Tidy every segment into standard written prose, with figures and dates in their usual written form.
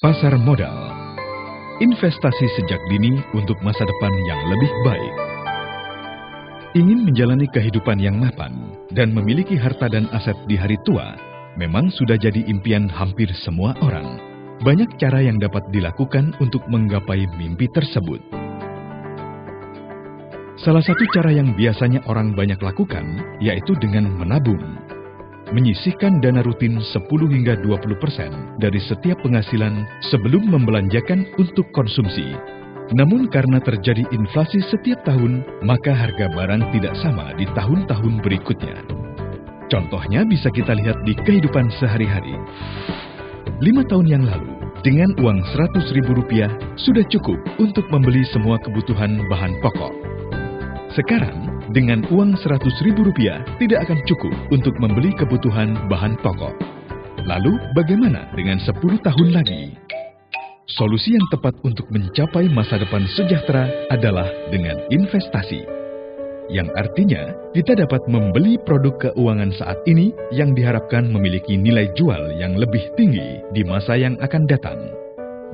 Pasar modal, investasi sejak dini untuk masa depan yang lebih baik. Ingin menjalani kehidupan yang mapan dan memiliki harta dan aset di hari tua memang sudah jadi impian hampir semua orang. Banyak cara yang dapat dilakukan untuk menggapai mimpi tersebut. Salah satu cara yang biasanya orang banyak lakukan yaitu dengan menabung. Menyisihkan dana rutin 10 hingga 20% dari setiap penghasilan sebelum membelanjakan untuk konsumsi. Namun karena terjadi inflasi setiap tahun, maka harga barang tidak sama di tahun-tahun berikutnya. Contohnya bisa kita lihat di kehidupan sehari-hari. 5 tahun yang lalu, dengan uang Rp100.000 sudah cukup untuk membeli semua kebutuhan bahan pokok. Sekarang, dengan uang Rp100.000 tidak akan cukup untuk membeli kebutuhan bahan pokok. Lalu bagaimana dengan 10 tahun lagi? Solusi yang tepat untuk mencapai masa depan sejahtera adalah dengan investasi. Yang artinya, kita dapat membeli produk keuangan saat ini yang diharapkan memiliki nilai jual yang lebih tinggi di masa yang akan datang.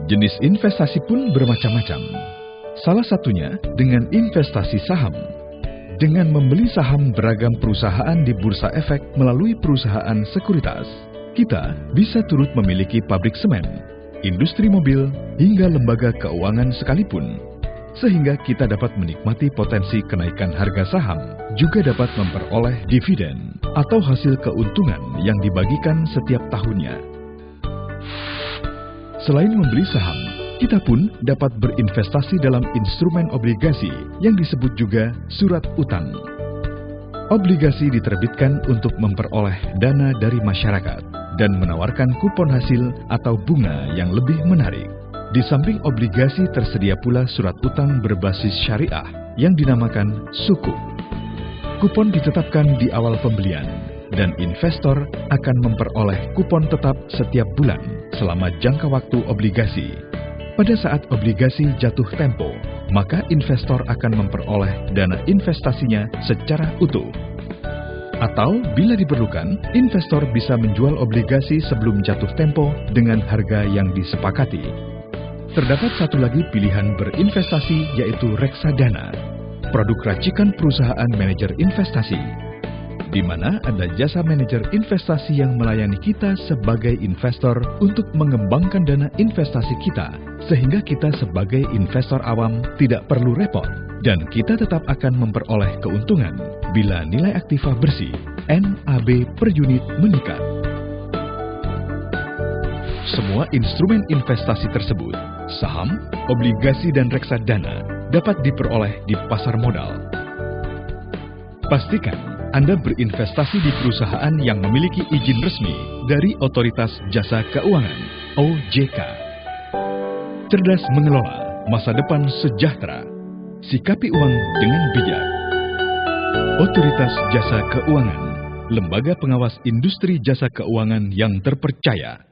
Jenis investasi pun bermacam-macam. Salah satunya dengan investasi saham. Dengan membeli saham beragam perusahaan di bursa efek melalui perusahaan sekuritas, kita bisa turut memiliki pabrik semen, industri mobil, hingga lembaga keuangan sekalipun. Sehingga kita dapat menikmati potensi kenaikan harga saham, juga dapat memperoleh dividen atau hasil keuntungan yang dibagikan setiap tahunnya. Selain membeli saham, kita pun dapat berinvestasi dalam instrumen obligasi yang disebut juga surat utang. Obligasi diterbitkan untuk memperoleh dana dari masyarakat dan menawarkan kupon hasil atau bunga yang lebih menarik. Di samping obligasi tersedia pula surat utang berbasis syariah yang dinamakan sukuk. Kupon ditetapkan di awal pembelian dan investor akan memperoleh kupon tetap setiap bulan selama jangka waktu obligasi. Pada saat obligasi jatuh tempo, maka investor akan memperoleh dana investasinya secara utuh. Atau bila diperlukan, investor bisa menjual obligasi sebelum jatuh tempo dengan harga yang disepakati. Terdapat satu lagi pilihan berinvestasi yaitu reksadana, produk racikan perusahaan manajer investasi, di mana ada jasa manajer investasi yang melayani kita sebagai investor untuk mengembangkan dana investasi kita, sehingga kita sebagai investor awam tidak perlu repot, dan kita tetap akan memperoleh keuntungan bila nilai aktiva bersih NAB per unit meningkat. Semua instrumen investasi tersebut, saham, obligasi, dan reksadana dapat diperoleh di pasar modal. Pastikan Anda berinvestasi di perusahaan yang memiliki izin resmi dari Otoritas Jasa Keuangan (OJK). Cerdas mengelola masa depan sejahtera. Sikapi uang dengan bijak. Otoritas Jasa Keuangan, lembaga pengawas industri jasa keuangan yang terpercaya.